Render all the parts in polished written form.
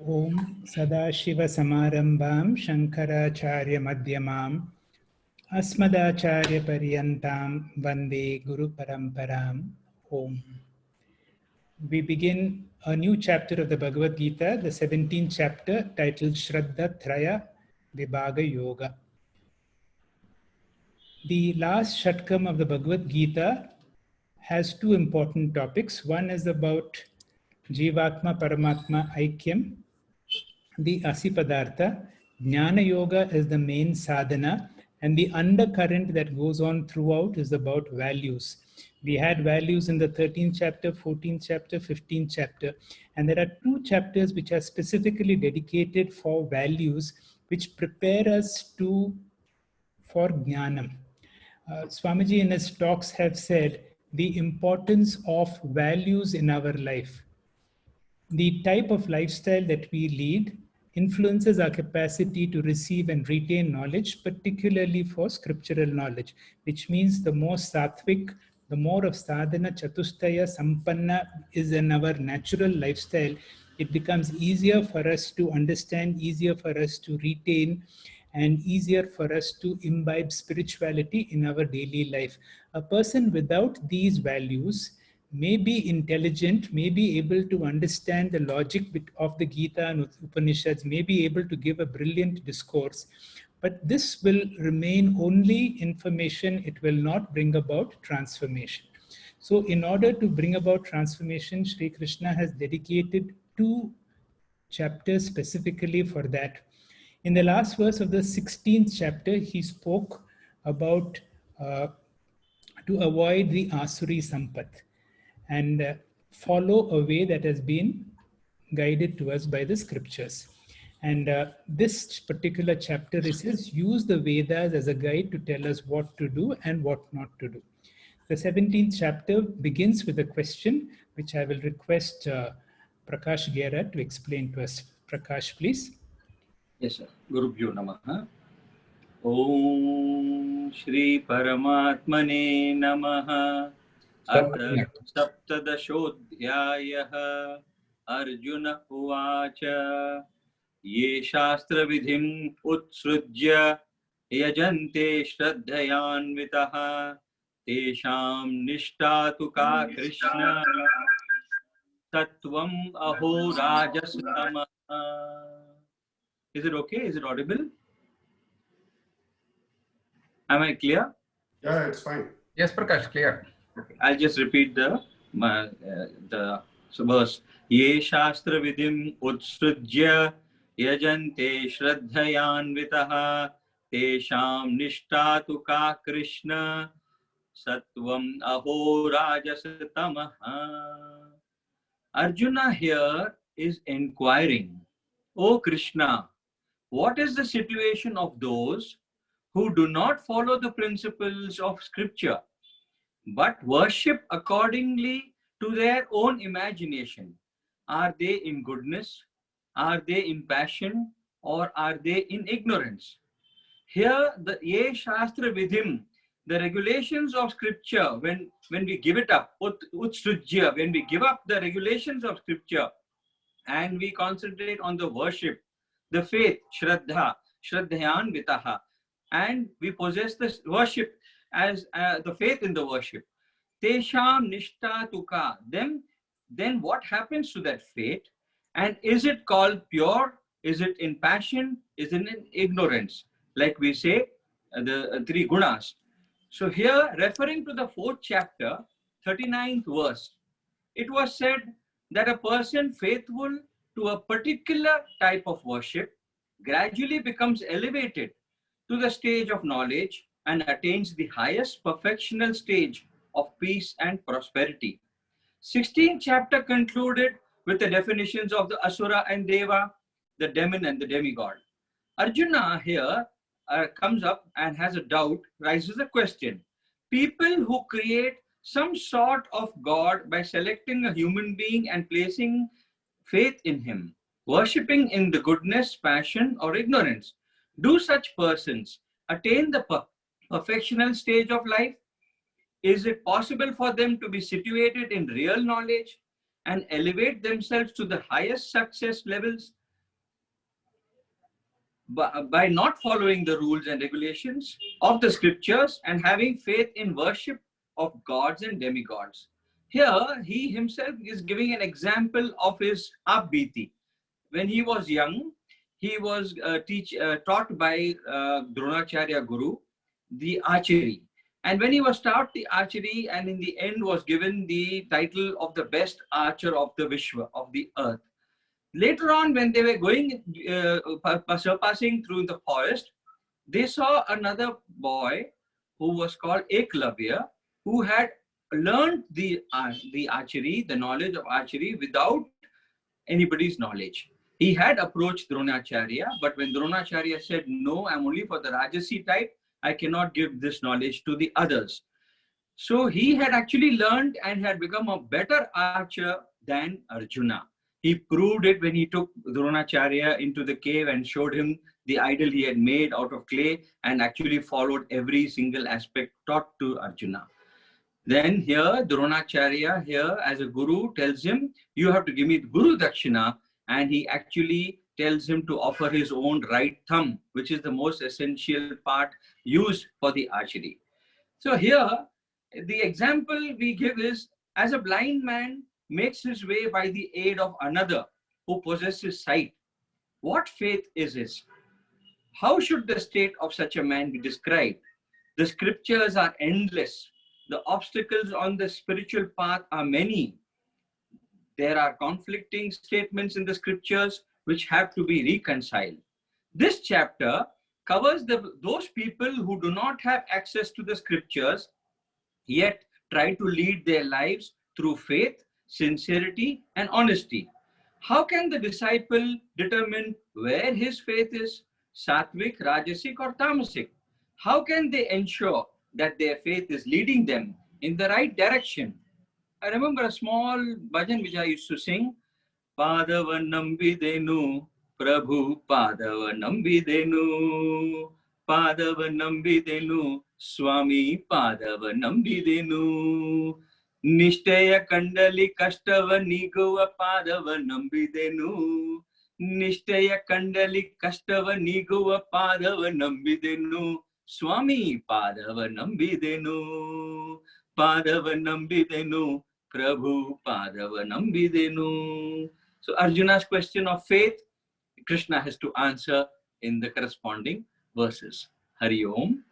Om Sadashiva Samarambham Shankaracharya Madhyamam Asmadacharya Paryantam Vande Guru Paramparam. Om. We begin a new chapter of the Bhagavad Gita, the 17th chapter, titled Shraddha Traya Vibhaga Yoga. The last Shatkam of the Bhagavad Gita has two important topics. One is about Jivatma Paramatma Aikyam, the Asipadartha. Jnana Yoga is the main sadhana, and the undercurrent that goes on throughout is about values. We had values in the 13th chapter, 14th chapter, 15th chapter, and there are two chapters which are specifically dedicated for values, which prepare us for jnanam. Swamiji in his talks have said the importance of values in our life. The type of lifestyle that we lead influences our capacity to receive and retain knowledge, particularly for scriptural knowledge, which means the more sattvic, the more of sadhana, chatustaya, sampanna is in our natural lifestyle, it becomes easier for us to understand, easier for us to retain, and easier for us to imbibe spirituality in our daily life. A person without these values may be intelligent, may be able to understand the logic of the Gita and Upanishads, may be able to give a brilliant discourse, but this will remain only information, it will not bring about transformation. So in order to bring about transformation, Sri Krishna has dedicated two chapters specifically for that. In the last verse of the 16th chapter, he spoke about to avoid the Asuri Sampat and follow a way that has been guided to us by the scriptures. And this particular chapter, it says, use the Vedas as a guide to tell us what to do and what not to do. The 17th chapter begins with a question, which I will request Prakash Gera to explain to us. Prakash, please. Yes, sir. Gurubhyo Namaha. Om Shri Paramatmane Namaha. Atha Saptadashodhyayaha Arjuna Uvacha Ye Shastra Vidhim Utsrujya Yajante Shraddhayanvitaha Tesham Nishtatu Ka Krishna Tattvam Aho Rajasatamaha. Is it okay? Is it audible? Am I clear? Yeah, it's fine. Yes, Prakash, clear. Okay. I'll just repeat the verse. Ye Shastra Vidhim Utsrujya Yajante Shraddhayanvitaha Tesham Nishtatu Ka Krishna Sattvam Aho Rajasatamaha. Arjuna here is inquiring, O Krishna, what is the situation of those who do not follow the principles of scripture, but worship accordingly to their own imagination? Are they in goodness? Are they in passion? Or are they in ignorance? Here, the Ye Shastra Vidhim, the regulations of scripture, when we give it up, Utsrujya, when we give up the regulations of scripture and we concentrate on the worship, the faith, Shraddha, Shraddhayanvitaha, and we possess this worship as the faith in the worship. Tesham Nishtatuka, then what happens to that faith? And is it called pure? Is it in passion? Is it in ignorance? Like we say, the three gunas. So here, referring to the 4th chapter, 39th verse, it was said that a person faithful to a particular type of worship gradually becomes elevated to the stage of knowledge and attains the highest perfectional stage of peace and prosperity. 16th chapter concluded with the definitions of the Asura and Deva, the demon and the demigod. Arjuna here comes up and has a doubt, raises a question. People who create some sort of God by selecting a human being and placing faith in him, worshipping in the goodness, passion, or ignorance, do such persons attain the perfectional stage of life? Is it possible for them to be situated in real knowledge and elevate themselves to the highest success levels? by not following the rules and regulations of the scriptures and having faith in worship of gods and demigods. Here, he himself is giving an example of his upbeati. When he was young, he was taught by Dronacharya Guru the archery. And when he was taught the archery and in the end was given the title of the best archer of the Vishwa, of the earth. Later on, when they were going, surpassing through the forest, they saw another boy who was called Eklavya, who had learned the archery, the knowledge of archery without anybody's knowledge. He had approached Dronacharya, but when Dronacharya said, no, I'm only for the Rajasi type, I cannot give this knowledge to the others. So he had actually learned and had become a better archer than Arjuna. He proved it when he took Dronacharya into the cave and showed him the idol he had made out of clay and actually followed every single aspect taught to Arjuna. Then here, Dronacharya here as a guru tells him, you have to give me Guru Dakshina, and he actually tells him to offer his own right thumb, which is the most essential part used for the archery. So here, the example we give is, as a blind man makes his way by the aid of another who possesses sight, what faith is his? How should the state of such a man be described? The scriptures are endless. The obstacles on the spiritual path are many. There are conflicting statements in the scriptures which have to be reconciled. This chapter covers those people who do not have access to the scriptures, yet try to lead their lives through faith, sincerity, and honesty. How can the disciple determine where his faith is, sattvic, rajasic, or tamasic? How can they ensure that their faith is leading them in the right direction? I remember a small bhajan which I used to sing. Padava nambidenu, Prabhu Padava nambidenu, Padava nambidenu, Swami Padava nambidenu, Nishtaya Kandali Kashtava Niguva Padava nambidenu, Nishtaya Kandali Kashtava Niguva Padava nambidenu, Swami Padava nambidenu, Padava nambidenu, Prabhu Padava nambidenu. So Arjuna's question of faith, Krishna has to answer in the corresponding verses. Hari Om,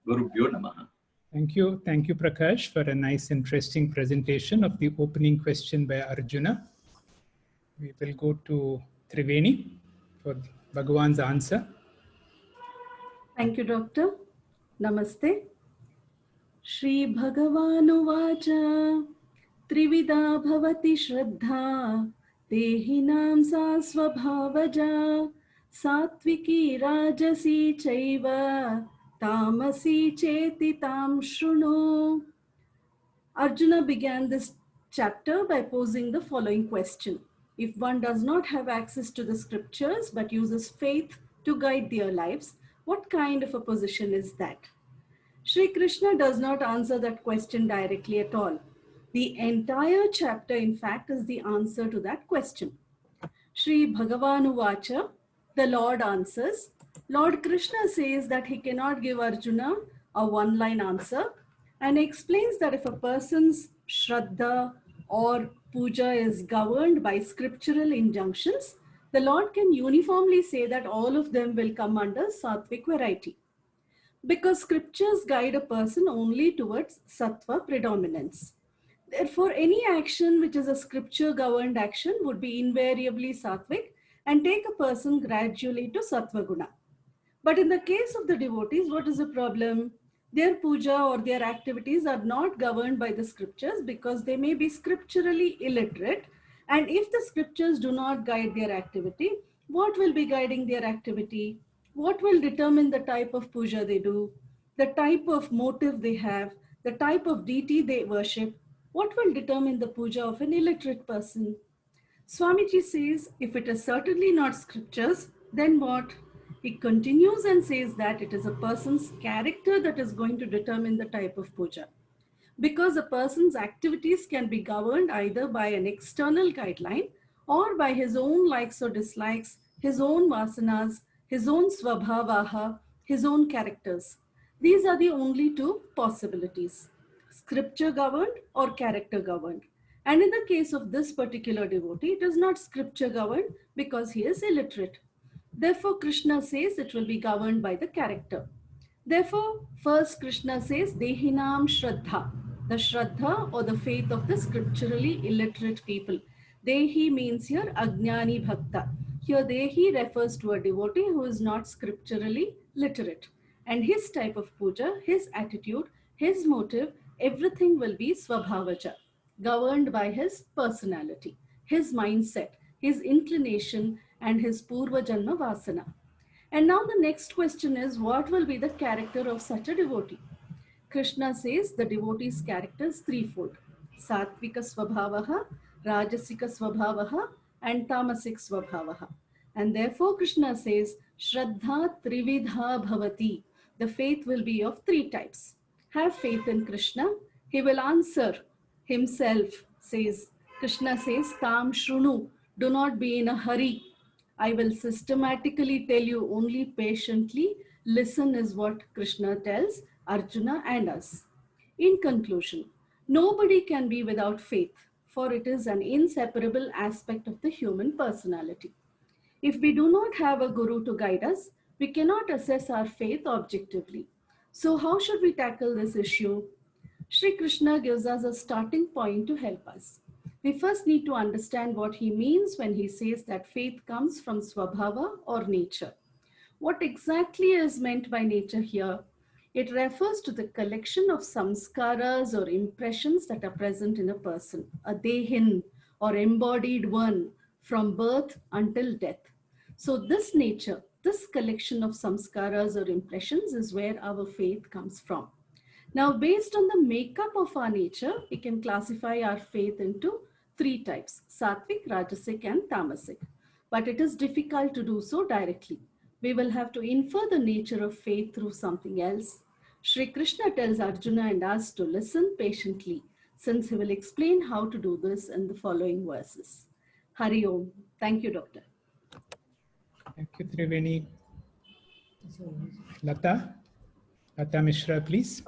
Gurubhyo Namaha. Thank you, Prakash, for a nice, interesting presentation of the opening question by Arjuna. We will go to Triveni for Bhagavan's answer. Thank you, Doctor. Namaste. Shri Bhagavanuvacha Trivida Bhavati Shraddha Dehinam Sa Swabhavaja Satviki Rajasi Chaiva Tamasi Cheti Tam Shrunu. Arjuna began this chapter by posing the following question. If one does not have access to the scriptures but uses faith to guide their lives, what kind of a position is that? Shri Krishna does not answer that question directly at all. The entire chapter, in fact, is the answer to that question. Shri Bhagavanuvacha, the Lord answers. Lord Krishna says that he cannot give Arjuna a one-line answer and explains that if a person's Shraddha or Puja is governed by scriptural injunctions, the Lord can uniformly say that all of them will come under Sattvic variety. Because scriptures guide a person only towards Sattva predominance. Therefore, any action which is a scripture-governed action would be invariably Sattvic and take a person gradually to Sattva Guna. But in the case of the devotees, what is the problem? Their puja or their activities are not governed by the scriptures because they may be scripturally illiterate. And if the scriptures do not guide their activity, what will be guiding their activity? What will determine the type of puja they do, the type of motive they have, the type of deity they worship? What will determine the puja of an illiterate person? Swamiji says, if it is certainly not scriptures, then what? He continues and says that it is a person's character that is going to determine the type of puja. Because a person's activities can be governed either by an external guideline or by his own likes or dislikes, his own vasanas, his own svabhavaha, his own characters. These are the only two possibilities, scripture governed or character governed. And in the case of this particular devotee, it is not scripture governed because he is illiterate. Therefore, Krishna says it will be governed by the character. Therefore, first Krishna says Dehinam Shraddha, the Shraddha or the faith of the scripturally illiterate people. Dehi means here Ajnani Bhakta. Here Dehi refers to a devotee who is not scripturally literate. And his type of puja, his attitude, his motive, everything will be Swabhavaja, governed by his personality, his mindset, his inclination, and his Purva Janma Vasana. And now the next question is, what will be the character of such a devotee? Krishna says the devotee's character is threefold: Satvika Swabhavaha, Rajasika Swabhavaha, and Tamasic Swabhavaha. And therefore Krishna says, Shraddha Trividha Bhavati. The faith will be of three types. Have faith in Krishna. He will answer himself, says Krishna says, Tam Shrunu. Do not be in a hurry. I will systematically tell you, only patiently listen, is what Krishna tells Arjuna and us. In conclusion, nobody can be without faith, for it is an inseparable aspect of the human personality. If we do not have a guru to guide us, we cannot assess our faith objectively. So, how should we tackle this issue? Sri Krishna gives us a starting point to help us. We first need to understand what he means when he says that faith comes from swabhava or nature. What exactly is meant by nature here? It refers to the collection of samskaras or impressions that are present in a person, a dehin or embodied one, from birth until death. So this nature, this collection of samskaras or impressions is where our faith comes from. Now, based on the makeup of our nature, we can classify our faith into three types: Sattvic, Rajasic, and Tamasic. But it is difficult to do so directly. We will have to infer the nature of faith through something else. Sri Krishna tells Arjuna and us to listen patiently, since he will explain how to do this in the following verses. Hari Om. Thank you, Doctor. Thank you, Triveni. Lata Mishra, please.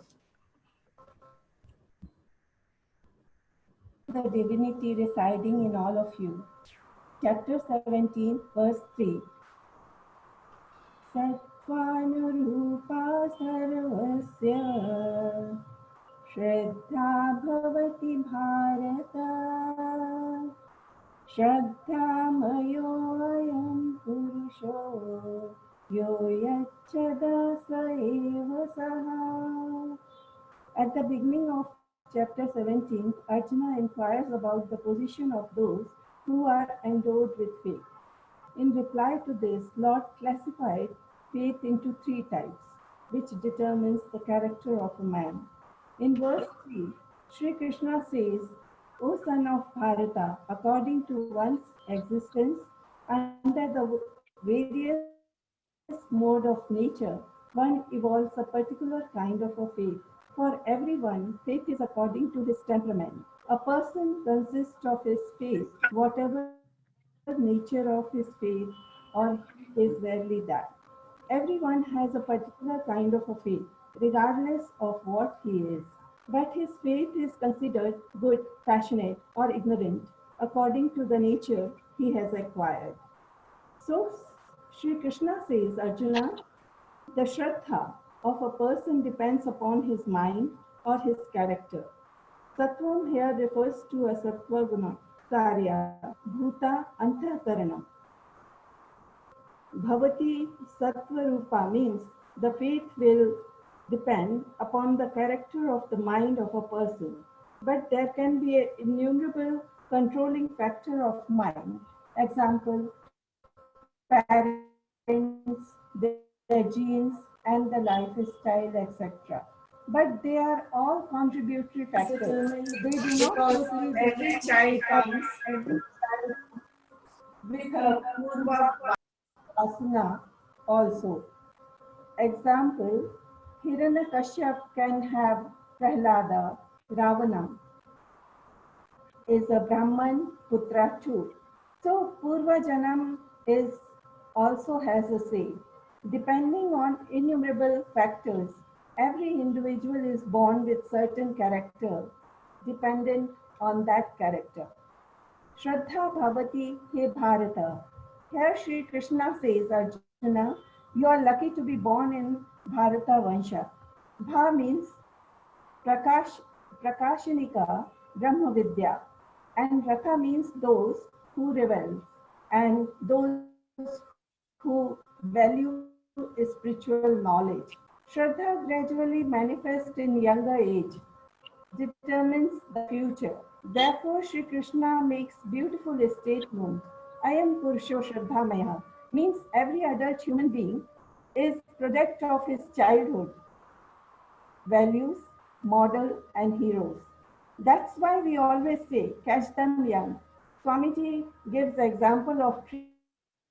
The divinity residing in all of you. Chapter 17, verse 3. Sattvanurupa sarvasya Shraddha bhavati bharata Shraddha mayo ayam purusho Yo yachada saeva saha. At the beginning of chapter 17, Arjuna inquires about the position of those who are endowed with faith. In reply to this, Lord classified faith into three types, which determines the character of a man. In verse 3, Sri Krishna says, O son of Bharata, according to one's existence under the various mode of nature, one evolves a particular kind of a faith. For everyone, faith is according to his temperament. A person consists of his faith, whatever nature of his faith, or is rarely that. Everyone has a particular kind of a faith, regardless of what he is. But his faith is considered good, passionate, or ignorant, according to the nature he has acquired. So, Sri Krishna says, Arjuna, the Shraddha of a person depends upon his mind or his character. Sattvam here refers to a sattva guna, karya, bhuta, antahkaranam. Bhavati sattva rupa means the faith will depend upon the character of the mind of a person. But there can be an innumerable controlling factor of mind. Example, parents, their genes, and the lifestyle, etc. But they are all contributory factors. They do not totally every child comes with a purva asana also. Example, Hiranyakashyap can have Prahlada, Ravana is a Brahman Putra too. So Purva Janam is also has a say. Depending on innumerable factors, every individual is born with certain character, dependent on that character. Shraddha Bhavati He Bharata. Here Sri Krishna says, Arjuna, you are lucky to be born in Bharata Vansha. Bha means Prakash, Prakashanika Brahma Vidya, and Rata means those who revel and those who value spiritual knowledge. Shraddha gradually manifests in younger age, determines the future. Therefore, Sri Krishna makes beautiful statement. I am Purusho Shraddhamaya, means every adult human being is product of his childhood, values, model, and heroes. That's why we always say, catch them young. Swamiji gives the example of tree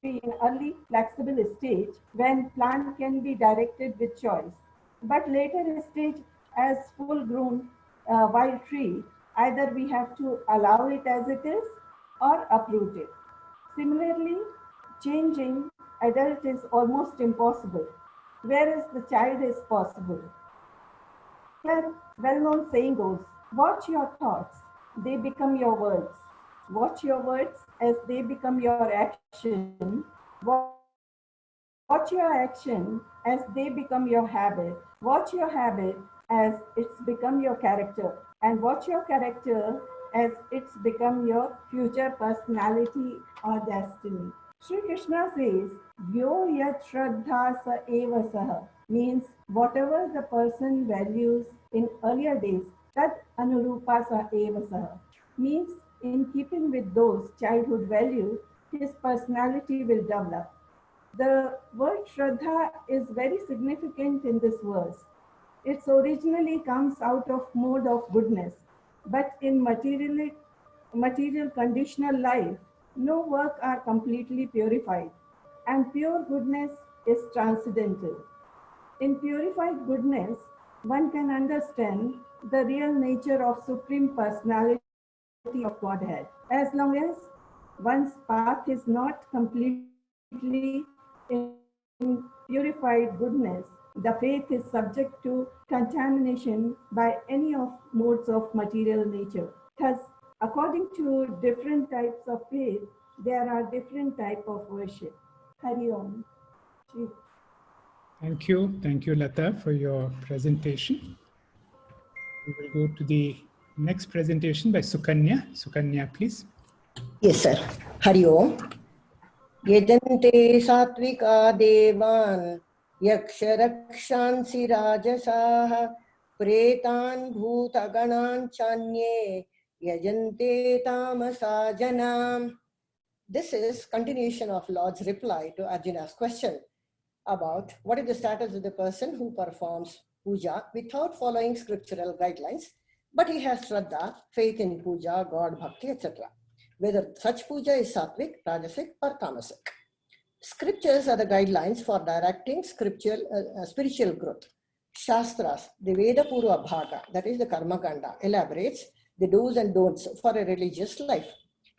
in early flexible stage when plant can be directed with choice. But later stage as full grown wild tree, either we have to allow it as it is or uproot it. Similarly, changing adult is almost impossible, whereas the child is possible. Here, well-known saying goes, watch your thoughts, they become your words. Watch your words as they become your action. Watch your action as they become your habit. Watch your habit as it's become your character. And watch your character as it's become your future personality or destiny. Sri Krishna says, Yo yat shraddha sa eva saha, means whatever the person values in earlier days, tad anurupa sa eva saha, means in keeping with those childhood values, his personality will develop. The word Shraddha is very significant in this verse. It originally comes out of mode of goodness, but in material conditional life, no work are completely purified, and pure goodness is transcendental. In purified goodness, one can understand the real nature of Supreme Personality of Godhead. As long as one's path is not completely in purified goodness, the faith is subject to contamination by any of modes of material nature. Thus, according to different types of faith, there are different type of worship. Hari Om. Shri. Thank you, Lata, for your presentation. We will go to the next presentation by Sukanya. Sukanya, please. Yes, sir. Hari Om. Yajante satvika devan yaksharakshansi rajasaha pretan bhutaganan chanye yajante tamasa janam. This is continuation of Lord's reply to Arjuna's question about what is the status of the person who performs puja without following scriptural guidelines, but he has shraddha, faith in puja, God, bhakti, etc. Whether such puja is sattvic, rajasic, or tamasic. Scriptures are the guidelines for directing spiritual growth. Shastras, the Veda Purva Bhaga, that is the Karma Kanda, elaborates the do's and don'ts for a religious life.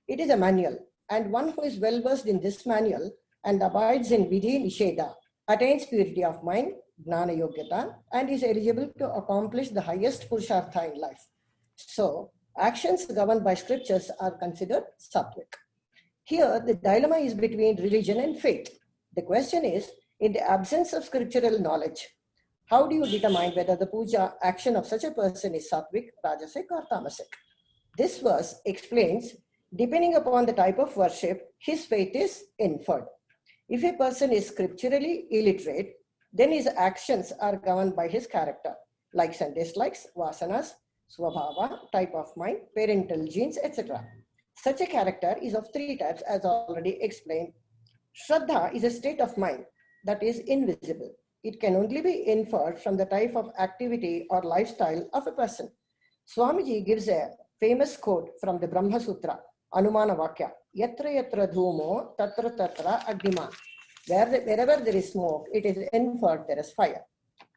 It is a manual, and one who is well versed in this manual and abides in Vidhi Nisheda attains purity of mind, Gnana Yogyata, and is eligible to accomplish the highest Purushartha in life. So, actions governed by scriptures are considered sattvic. Here, the dilemma is between religion and faith. The question is, in the absence of scriptural knowledge, how do you determine whether the puja action of such a person is sattvic, rajasic, or tamasic? This verse explains, depending upon the type of worship, his faith is inferred. If a person is scripturally illiterate, then his actions are governed by his character, likes and dislikes, vasanas, swabhava, type of mind, parental genes, etc. Such a character is of three types, as already explained. Shraddha is a state of mind that is invisible. It can only be inferred from the type of activity or lifestyle of a person. Swamiji gives a famous quote from the Brahma Sutra, Anumana Vakya, Yatra Yatra Dhumo, Tatra Tatra Agniman. Wherever there is smoke, it is inferred there is fire.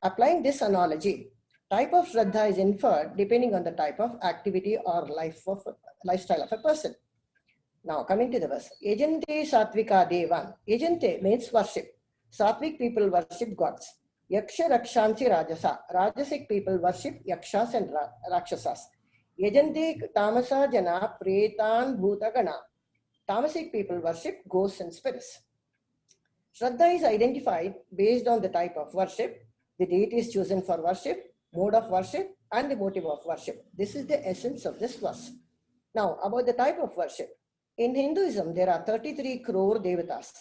Applying this analogy, type of Shraddha is inferred depending on the type of activity or lifestyle of a person. Now coming to the verse, Yajante Satvika Devan. Yajante means worship. Sattvic people worship gods. Yaksha Rakshansi Rajasa. Rajasic people worship Yakshas and Rakshasas. Yajante Tamasa Jana Pretan Bhutagana. Tamasic people worship ghosts and spirits. Shraddha is identified based on the type of worship, the deity is chosen for worship, mode of worship, and the motive of worship. This is the essence of this verse. Now, about the type of worship. In Hinduism, there are 33 crore devatas.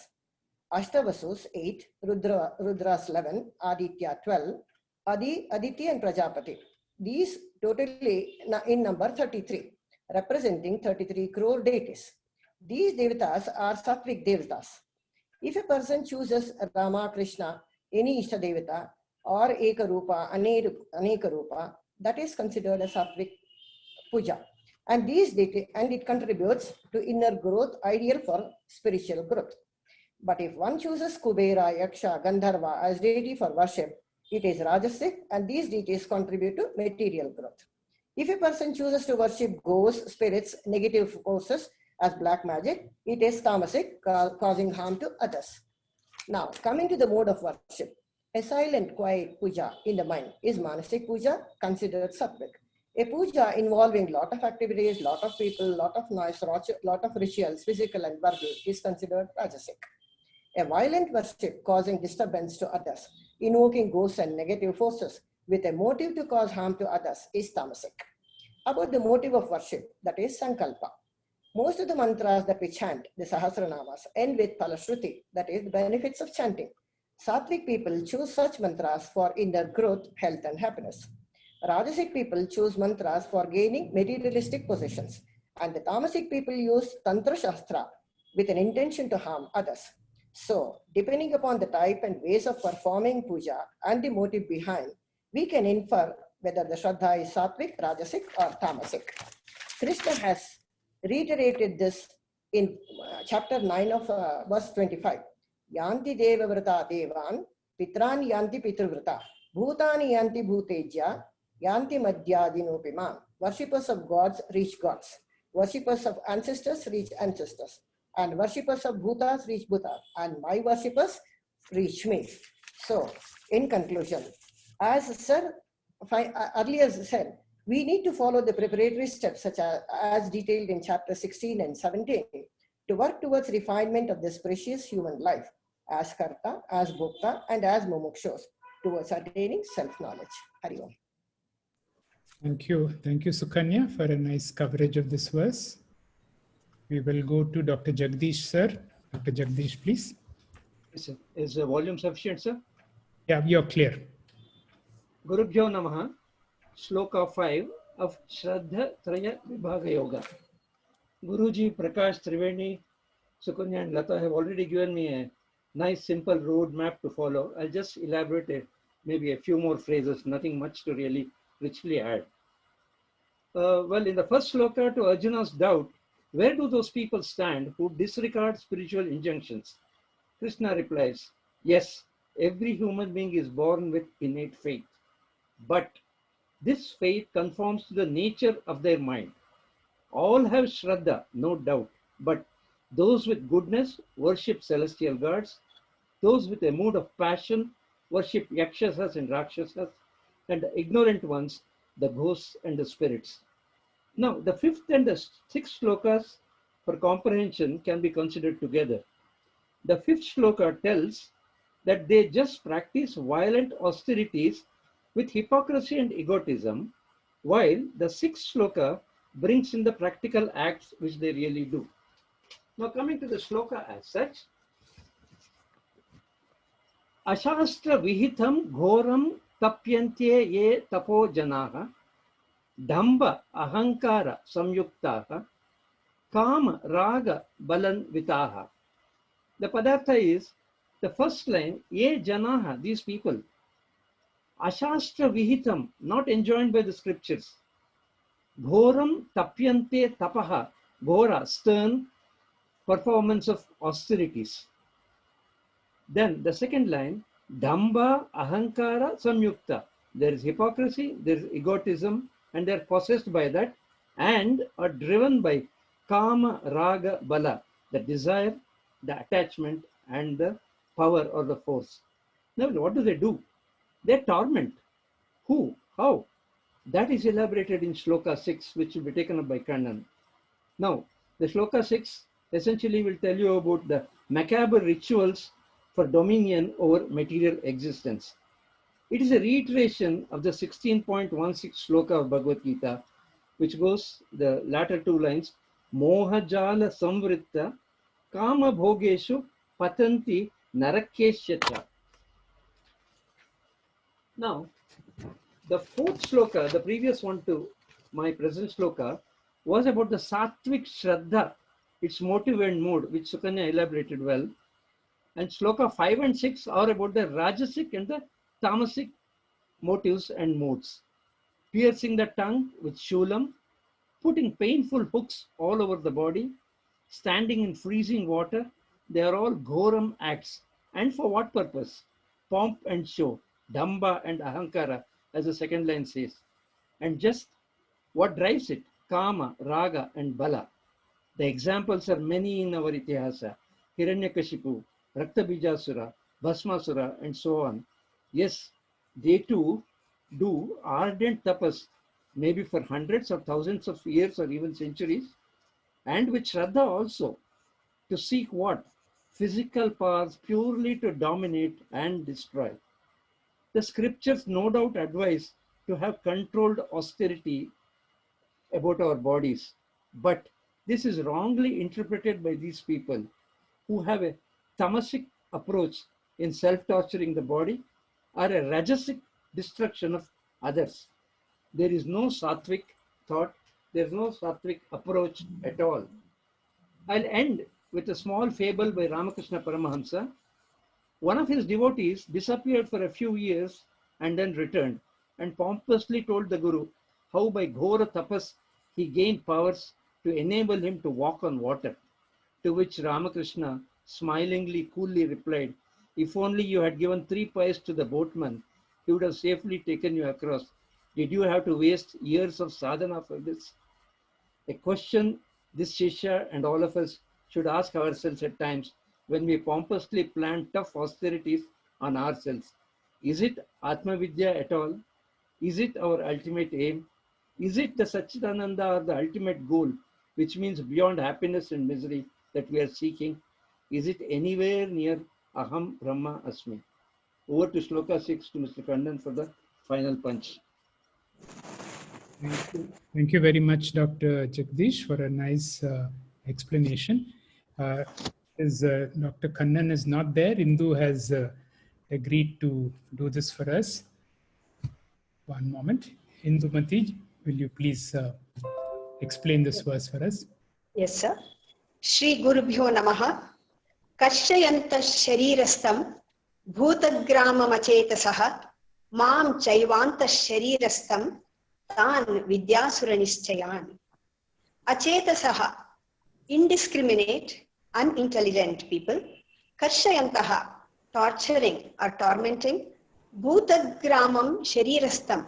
Ashtavasus 8, Rudras 11, Aditya 12, Aditi and Prajapati. These totally in number 33, representing 33 crore deities. These devatas are Sattvic devatas. If a person chooses Rama, Krishna, any Ishta Devata, or Ekarupa, Anekarupa, that is considered a Sattvic puja. And it contributes to inner growth, ideal for spiritual growth. But if one chooses Kubera, Yaksha, Gandharva as deity for worship, it is Rajasic, and these deities contribute to material growth. If a person chooses to worship ghosts, spirits, negative forces as black magic, it is Tamasic, causing harm to others. Now, coming to the mode of worship, a silent, quiet puja in the mind is Manasik puja, considered Sattvic. A puja involving lot of activities, lot of people, lot of noise, lot of rituals, physical and verbal, is considered Rajasic. A violent worship causing disturbance to others, invoking ghosts and negative forces with a motive to cause harm to others is Tamasic. About the motive of worship, that is Sankalpa. Most of the mantras that we chant, the Sahasranamas, end with Palashruti, that is the benefits of chanting. Sattvic people choose such mantras for inner growth, health and happiness. Rajasic people choose mantras for gaining materialistic possessions. And the Tamasic people use Tantra Shastra with an intention to harm others. So, depending upon the type and ways of performing puja and the motive behind, we can infer whether the Shraddha is Sattvic, Rajasic or Tamasic. Krishna has reiterated this in chapter 9 of verse 25. Yanti deva vrata devan, pitrani yanti pitravrata, bhutani yanti bhutejya, yanti madhyadinopiman. Worshippers of gods reach gods. Worshippers of ancestors reach ancestors. And worshippers of bhutas reach bhutas. And my worshippers reach me. So, in conclusion, as Sir earlier said, we need to follow the preparatory steps such as detailed in chapter 16 and 17 to work towards refinement of this precious human life as Karta, as Bhokta, and as Mumukshos towards attaining self-knowledge. Hari Om. Thank you. Thank you, Sukanya, for a nice coverage of this verse. We will go to Dr. Jagdish, sir. Dr. Jagdish, please. Is the volume sufficient, sir? Yeah, you're clear. Gurubhyo Namaha, Shloka 5 of Shraddha Traya Vibhaga Yoga. Guruji, Prakash, Triveni, Sukanya and Lata have already given me a nice simple road map to follow. I'll just elaborate maybe a few more phrases, nothing much to really richly add. Well, in the first shloka, to Arjuna's doubt, where do those people stand who disregard spiritual injunctions? Krishna replies, yes, every human being is born with innate faith, but this faith conforms to the nature of their mind. All have Shraddha, no doubt, but those with goodness worship celestial gods, those with a mood of passion worship Yakshasas and Rakshasas, and the ignorant ones, the ghosts and the spirits. Now, the fifth and the sixth shlokas for comprehension can be considered together. The fifth shloka tells that they just practice violent austerities with hypocrisy and egotism, while the sixth shloka brings in the practical acts which they really do. Now, coming to the shloka as such, Ashastra vihitam ghoram tapyantye ye tapo janaha dhamba ahankara samyuktaha kama raga balan vitaha. The padartha is the first line, ye janaha, these people. Ashastra vihitam, not enjoined by the scriptures. Ghoram tapyante tapaha, ghora, stern performance of austerities. Then the second line, dhamba ahankara samyukta. There is hypocrisy, there is egotism, and they are possessed by that and are driven by kama raga bala, the desire, the attachment, and the power or the force. Now, what do? They torment. Who? How? That is elaborated in Shloka 6, which will be taken up by Kannan. Now, the Shloka 6 essentially will tell you about the macabre rituals for dominion over material existence. It is a reiteration of the 16.16 Shloka of Bhagavad Gita, which goes, the latter two lines, Mohajala Samvritta Kama Bhogeshu Patanti Narakeshyata. Now, the fourth shloka, the previous one to my present shloka, was about the sattvic shraddha, its motive and mood, which Sukanya elaborated well. And shloka 5 and 6 are about the rajasic and the tamasic motives and moods. Piercing the tongue with shulam, putting painful hooks all over the body, standing in freezing water, they are all ghoram acts. And for what purpose? Pomp and show, damba and ahankara, as the second line says. And just what drives it? Kama, raga, and bala. The examples are many in our Itihasa. Hiranyakashipu, Raktabijasura, Bhasmasura, and so on. Yes, they too do ardent tapas, maybe for hundreds or thousands of years or even centuries, and with Shraddha also, to seek what? Physical powers purely to dominate and destroy. The scriptures no doubt advise to have controlled austerity about our bodies, but this is wrongly interpreted by these people who have a tamasic approach in self-torturing the body or a rajasic destruction of others. There is no sattvic thought, there is no sattvic approach at all. I'll end with a small fable by Ramakrishna Paramahamsa. One of his devotees disappeared for a few years and then returned and pompously told the Guru how by Ghora Tapas he gained powers to enable him to walk on water. To which Ramakrishna smilingly, coolly replied, if only you had given 3 pies to the boatman, he would have safely taken you across. Did you have to waste years of sadhana for this? A question this Shishya and all of us should ask ourselves at times when we pompously plan tough austerities on ourselves. Is it Atma Vidya at all? Is it our ultimate aim? Is it the Satchidananda or the ultimate goal, which means beyond happiness and misery, that we are seeking? Is it anywhere near Aham Brahma Asmi? Over to Shloka 6 to Mr. Kannan for the final punch. Thank you very much, Dr. Jagdish, for a nice explanation. Dr. Kannan is not there, Indu has agreed to do this for us. One moment. Indumati, will you please explain this verse for us? Yes, sir. Shri Gurubhyo Namaha. Karshayanta Sharirastam Bhutagramamachetasah Mam Chaivanta Sharirastam Tan Vidyasura Nischayan. Achetasaha, indiscriminate, unintelligent people. Karshayantaha, torturing or tormenting. Bhutagramam Sharirastam,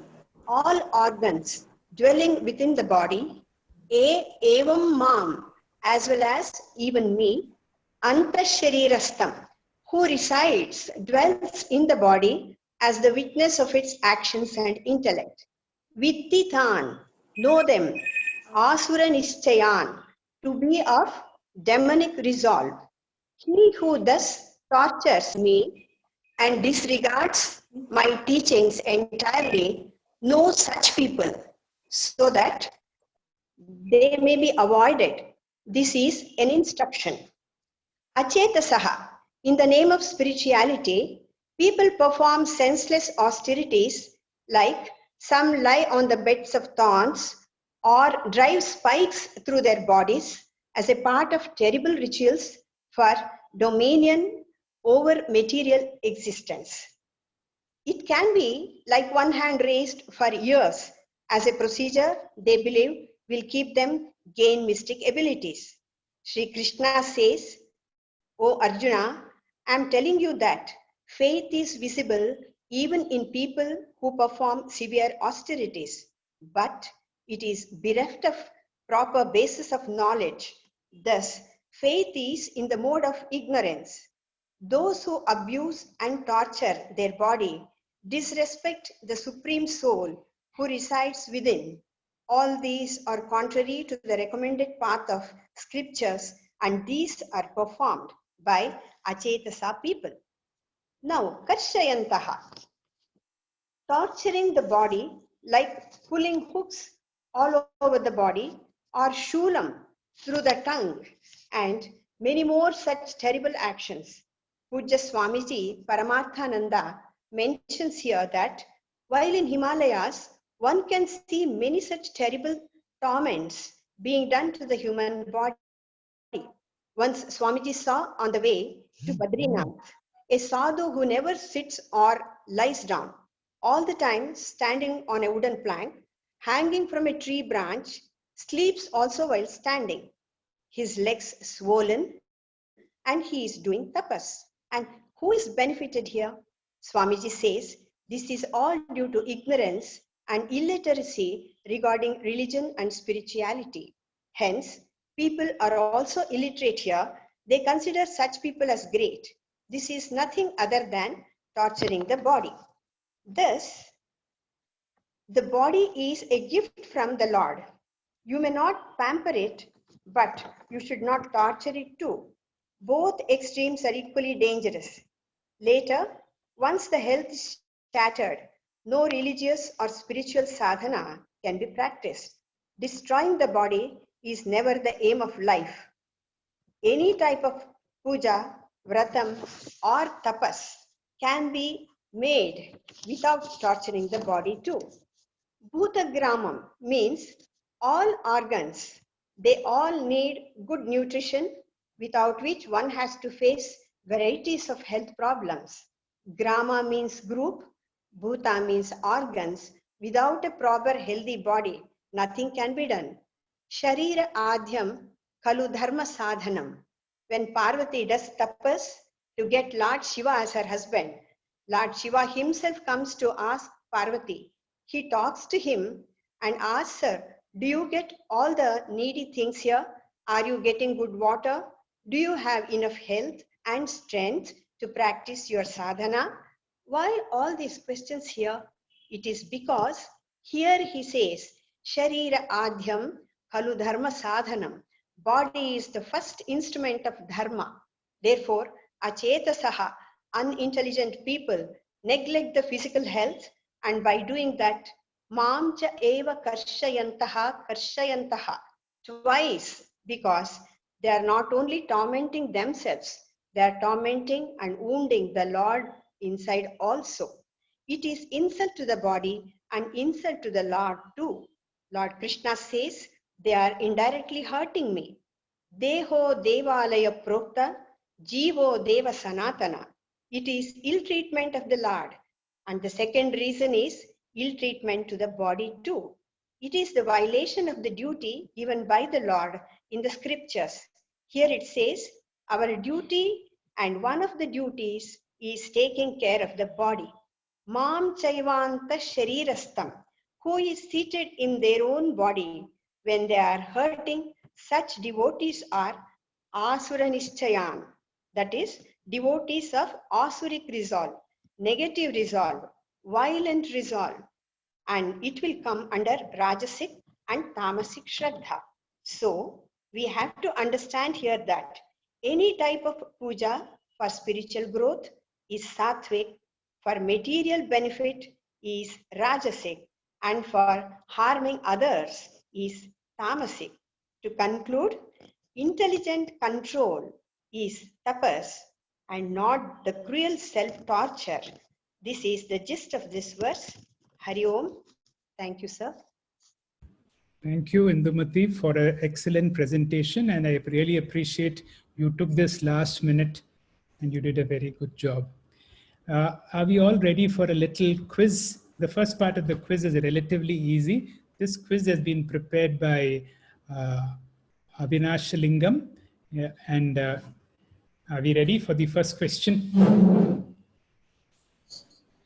all organs dwelling within the body. Evam Mam, as well as even me. Antasharirastam, who resides, dwells in the body as the witness of its actions and intellect. Vidditan, know them. Asura Nischayan, to be of demonic resolve. He who thus tortures me and disregards my teachings entirely, know such people so that they may be avoided. This is an instruction. Achetasaha, in the name of spirituality, people perform senseless austerities like some lie on the beds of thorns or drive spikes through their bodies as a part of terrible rituals for dominion over material existence. It can be like one hand raised for years as a procedure they believe will keep them gain mystic abilities. Sri Krishna says, O Arjuna, I am telling you that faith is visible even in people who perform severe austerities, but it is bereft of proper basis of knowledge. Thus, faith is in the mode of ignorance. Those who abuse and torture their body disrespect the Supreme Soul who resides within. All these are contrary to the recommended path of scriptures, and these are performed by Achetasa people. Now, Karshayantaha, torturing the body like pulling hooks all over the body, or shulam through the tongue, and many more such terrible actions. Pujya Swamiji Paramarthananda mentions here that while in Himalayas, one can see many such terrible torments being done to the human body. Once Swamiji saw on the way to Badrinath a sadhu who never sits or lies down, all the time standing on a wooden plank, hanging from a tree branch, sleeps also while standing. His legs swollen, and he is doing tapas. And who is benefited here? Swamiji says this is all due to ignorance and illiteracy regarding religion and spirituality. Hence, people are also illiterate here. They consider such people as great. This is nothing other than torturing the body. Thus, the body is a gift from the Lord. You may not pamper it, but you should not torture it too. Both extremes are equally dangerous. Later, once the health is shattered, no religious or spiritual sadhana can be practiced. Destroying the body is never the aim of life. Any type of puja, vratam, or tapas can be made without torturing the body too. Bhutagramam means all organs. They all need good nutrition, without which one has to face varieties of health problems. Grama means group, Bhuta means organs. Without a proper healthy body, nothing can be done. Sharira adhyam kalu dharma sadhanam. When Parvati does tapas to get Lord Shiva as her husband, Lord Shiva himself comes to ask Parvati. He talks to him and asks her, do you get all the needy things here? Are you getting good water? Do you have enough health and strength to practice your sadhana? Why all these questions here? It is because here he says, Sharira Adhyam Kalu Dharma Sadhanam. Body is the first instrument of dharma. Therefore, Achetasaha, unintelligent people, neglect the physical health, and by doing that, Mamcha eva karshayantaha, twice, because they are not only tormenting themselves, they are tormenting and wounding the Lord inside also. It is insult to the body and insult to the Lord too. Lord Krishna says, they are indirectly hurting me. Deho devalaya prokta, jivo deva sanatana. It is ill treatment of the Lord. And the second reason is ill treatment to the body too. It is the violation of the duty given by the Lord in the scriptures. Here it says, our duty, and one of the duties is taking care of the body. Mam chaivanta sharirastam, who is seated in their own body when they are hurting. Such devotees are asura nishchayan, that is, devotees of asuric resolve, negative resolve, violent resolve, and it will come under rajasic and tamasic shraddha. So we have to understand here that any type of puja for spiritual growth is sattvic, for material benefit is rajasic, and for harming others is tamasic. To conclude, intelligent control is tapas and not the cruel self-torture. This is the gist of this verse. Hari Om. Thank you, sir. Thank you, Indumati, for an excellent presentation, and I really appreciate you took this last minute and you did a very good job. Are we all ready for a little quiz? The first part of the quiz is relatively easy. This quiz has been prepared by Avinash Lingam. Yeah, and are we ready for the first question?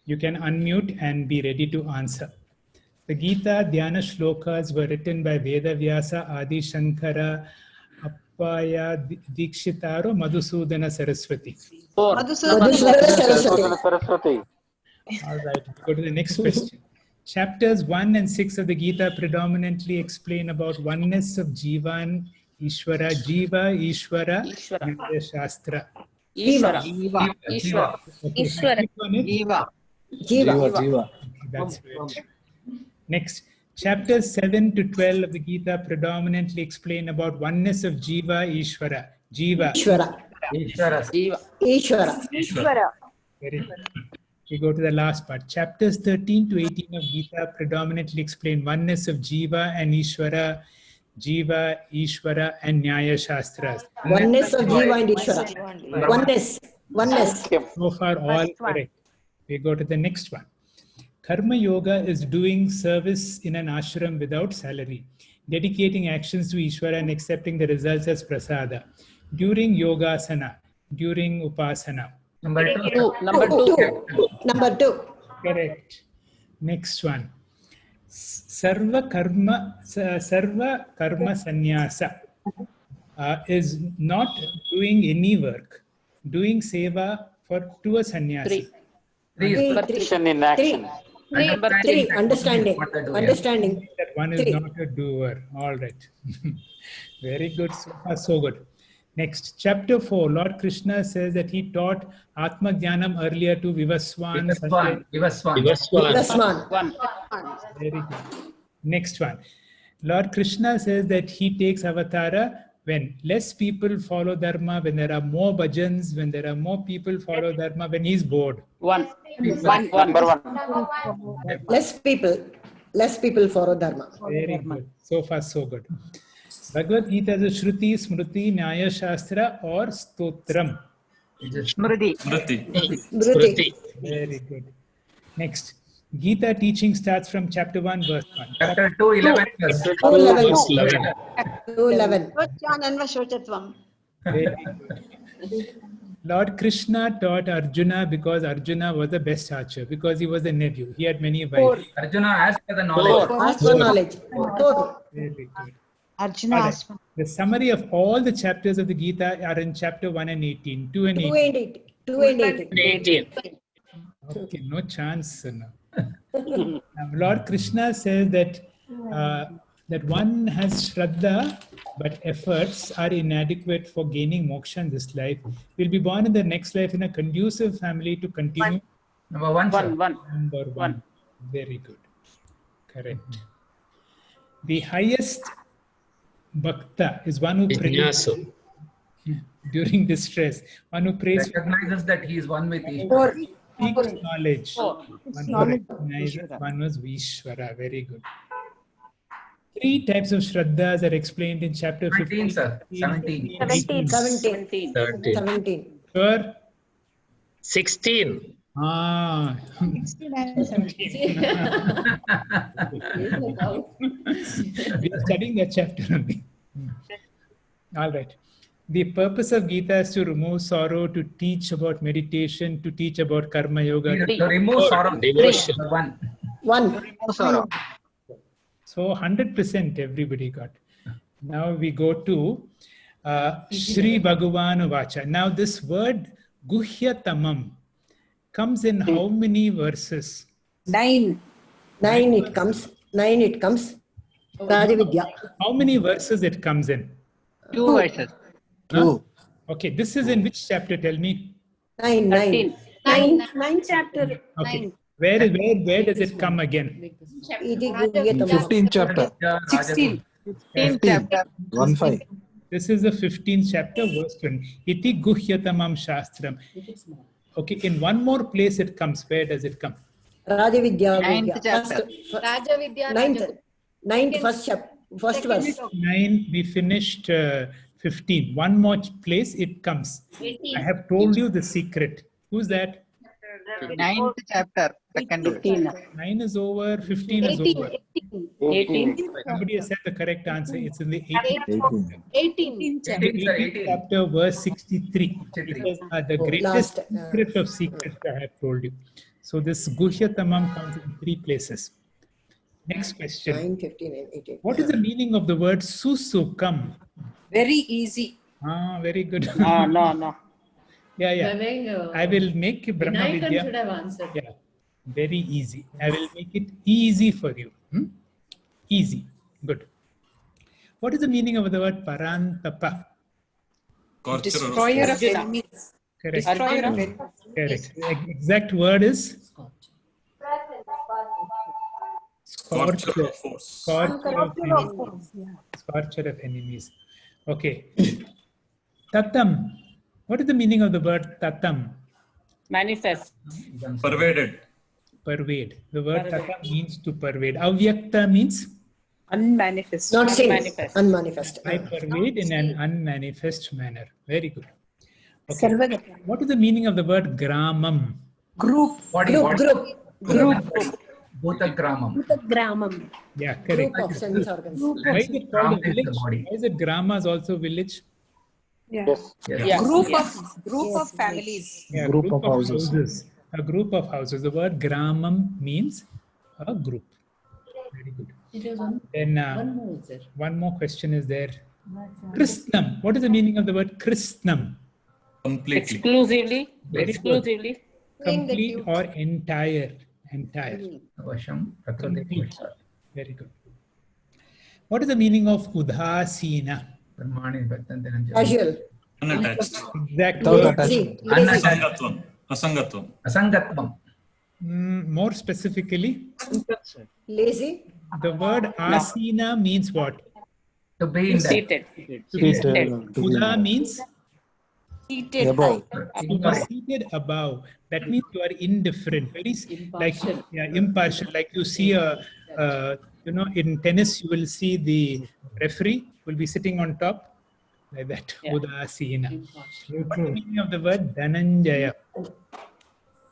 You can unmute and be ready to answer. The Gita Dhyana shlokas were written by Veda Vyasa, Adi Shankara, Appaya Dikshitaro Madhusudana Saraswati. Madhusudana Saraswati. All right, we go to the next question. Chapters 1 and 6 of the Gita predominantly explain about oneness of Jiva and Ishvara. Jiva, Ishvara, and Shastra. Jiva. Okay, click on it. Jiva. Okay, that's it. Next, chapters 7 to 12 of the Gita predominantly explain about oneness of Jiva, Ishvara. Jiva. Ishvara. Very good. We go to the last part. Chapters 13 to 18 of Gita predominantly explain oneness of Jiva and Ishvara, Jiva, Ishvara, and Nyaya Shastras. Oneness of Jiva and Ishvara. Oneness. So far, all correct. We go to the next one. Karma Yoga is doing service in an ashram without salary, dedicating actions to Ishvara and accepting the results as prasada. During Yogasana, during Upasana. Number two. Correct. Next one. Sarva karma sannyasa is not doing any work, doing seva to a sannyasi. Three. In action. Number three. Understanding. That one is not a doer. All right. Very good. So far, so good. Next, chapter 4, Lord Krishna says that he taught Atma Jnanam earlier to Vivaswan. Very good. Next one. Lord Krishna says that he takes avatara when less people follow dharma, when there are more bhajans, when there are more people follow dharma, when he's bored. Number one. Less people follow dharma. Very good. So far, so good. Bhagavad Gita is a Shruti, Smriti, Nyaya Shastra or Stotram? Smriti. Very good. Next. Gita teaching starts from chapter 1, verse 1. Chapter 2, 11. 2:11. Very good. Lord Krishna taught Arjuna because Arjuna was the best archer, because he was a nephew. He had many wives. Arjuna asked for the knowledge. Ask for knowledge. Very good. Arjuna All right. asked for The summary of all the chapters of the Gita are in chapter 1 and 18. 2 and 18. 2 and 18. Okay, no chance. No. Lord Krishna says that that one has Shraddha, but efforts are inadequate for gaining moksha in this life. Will be born in the next life in a conducive family to continue. Number one. Number one. Very good. Correct. The highest bhakta is one who prays during distress. One who prays Recognizes that he is one with Ishvara. seeks knowledge. One was Vishwara. Very good. 3 types of Shraddhas are explained in chapter 15. 17. 17. Sure? 16. Ah. 16 We are studying that chapter only. All right. The purpose of Gita is to remove sorrow, to teach about meditation, to teach about karma yoga. To remove sorrow. Devotion. One. So 100% everybody got. Now we go to Shri Bhagavan Vacha. Now this word Guhyatamam comes in how many verses? 9. 9 it comes. Rajavidya. How many verses it comes in? 2 verses. Huh? Okay, this is in which chapter? Tell me. 9. 9th chapter. Okay. Where does it come again? 15th chapter. 16. 15. chapter. 1-5. This is the 15th chapter, verse 20. Iti Guhyatamam Shastram. Okay, in one more place it comes. Where does it come? Rajavidya. 9th chapter. Ninth first verse. 9, we finished 15. One more place it comes. I have told you the secret. Who's that? 9th chapter. Second verse. 9 is over, 15 is over. 18. Somebody has said the correct answer. It's in the 18th 18. chapter, verse 63. It is the greatest Last, secret of secrets I have told you. So this Guhyatamam comes in 3 places. Next question. 9, 15 and 18. What is the meaning of the word susukam? Very easy. Very good. No. Yeah. I will make Brahma Vinayakan Vidya. should have answered. Yeah, very easy. I will make it easy for you. Easy. Good. What is the meaning of the word parantapa? Destroyer of enemies. Correct. Destroyer of enemies. Correct. Exact word is scorcher of enemies. Scorcher of enemies. Okay. Tatam. What is the meaning of the word tatam? Manifest. Pervaded. Pervade. The word tatam means to pervade. Avyakta means? Unmanifest. Not seen. Unmanifest. I pervade in an unmanifest manner. Very good. Okay. What is the meaning of the word gramam? Group. Gramam. Yeah, correct. Group of sense organs. Why is it called a village? Why is it grama is also village? Yes. Group of families. Yeah, Group of houses. A group of houses. The word gramam means a group. Very good. Then one more question is there. Krishnam. What is the meaning of the word Krishnam? Completely. Exclusively. Very good. Complete or entire. Complete. Very good. What is the meaning of udasina? Casual. Unattached. Exact Without word. attachment. Asangatvam. More specifically, Lazy. the word asina means what? To be in Seated. Uda means Seated. Above. you are seated above. That means you are indifferent. Very impartial. Like you see in tennis, you will see the referee will be sitting on top, like that. Yeah. Udasina. What is the meaning of the word Dhananjaya?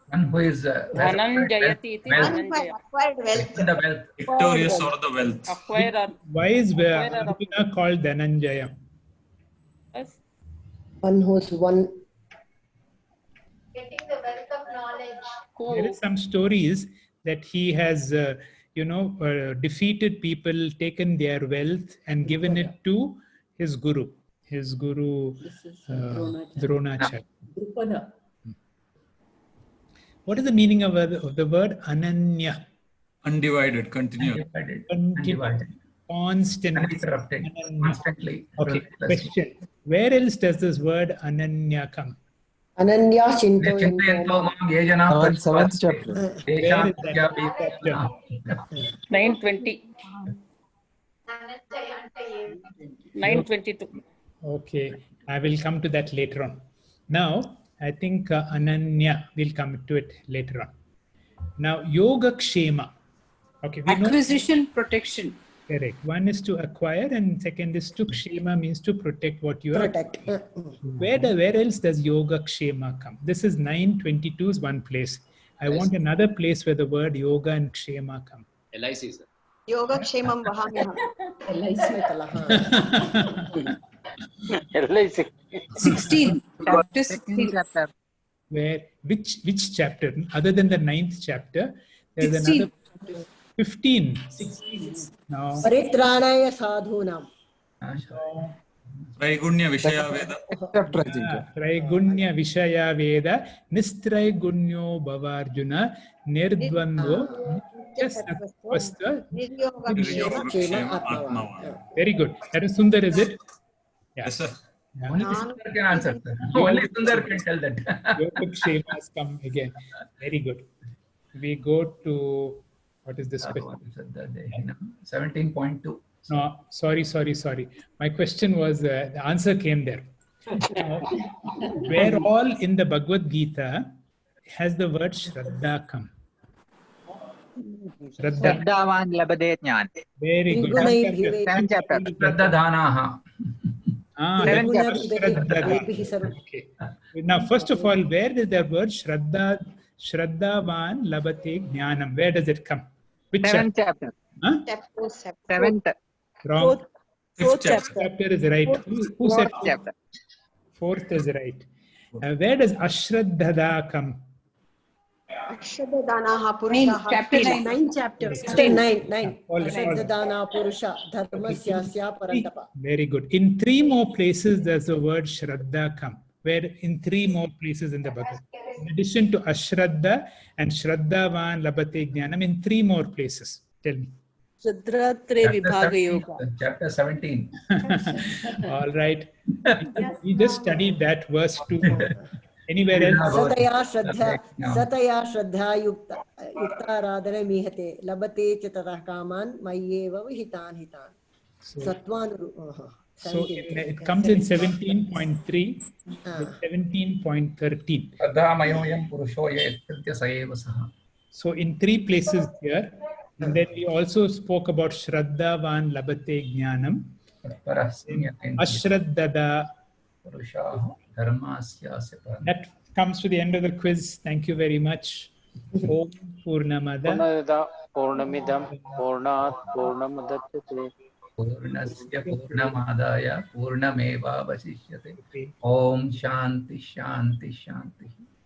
One who is Dhananjayati iti Dhananjaya. Acquired wealth. the wealth. Victorious or the wealth. Acquire or Why is Arjuna called Dhananjaya? One who's one. Getting the wealth of knowledge. There is some stories that he has, defeated people, taken their wealth and given it to his guru. Dronacharya. What is the meaning of the word Ananya? Undivided, continuous. Undivided. Constant. Uninterrupted. Constantly. Okay. Question. Where else does this word Ananya come? Ananya Shinto Yento. Seventh chapter. Where is that? 920. 922. Okay. I will come to that later on. Now, I think Ananya will come to it later on. Now, Yoga Kshema. Okay. Acquisition, protection. Correct. One is to acquire and second is to Kshema means to protect what you are. Protect. Where else does Yoga Kshema come? This is 922 is one place. I want another place where the word Yoga and Kshema come. LIC, sir. Yoga Kshemam Vahamyam. 16. Chapter 16. Chapter. Where which chapter? Other than the 9th chapter, there's 16. another 15. 16. Now Paritranaya sadhunam. Traigunya Vishaya Veda. Chapter, I think. Traigunya Vishaya Veda Nistraigunyo Bhavarjuna Nirdvandvo Nityasattvasta. Kshema Atmava. Very good. That is Sundar, is it? Yeah. Yes, sir. Only Sundar can answer. Only Sundar can tell that. Yoga Kshema has come again. Very good. We go to, what is this question? 17.2. No, sorry. My question was, the answer came there. Where all in the Bhagavad Gita has the word Shraddha come? Shraddha. Shraddhavan labade jnana. Very good. Seventh chapter. Shraddhadhanaha. Seventh Shraddha. Okay. Now, first of all, where is the word Shraddhavan labate jnanam? Where does it come? Which Seventh chapter. Huh? Seventh. Wrong. Fourth Chapter is right. Who said Fourth chapter. fourth is right? Where does Ashraddhada come? Ashradadanaha Purushaha. Chapter 9. 9 chapters. 9. Ashraddadana Purusha Dharmasyasya Parantapa. Very good. In 3 more places, there's the word Shraddha come. Where in 3 more places in the Bhagavad. In addition to Ashraddha and Shraddhavan Labate Jnanam, in 3 more places. Tell me. Chapter 17. All right. We just studied that verse 2. Anywhere else? Sataya Shraddha Yukta Radhana Mihate Labate Chatara Kaman Mayeva Vihitan Hitan. Satwan. So it comes in 17.3 with 17.13. So in 3 places here, and then we also spoke about Shraddhavan Labate Jnanam, Ashraddada. That comes to the end of the quiz. Thank you very much. Om Purnamada Purnamidam Purnat Purnamudachyate Purnasya Purnamadaya Purnameva Vasishyate. Om Shanti Shanti Shanti.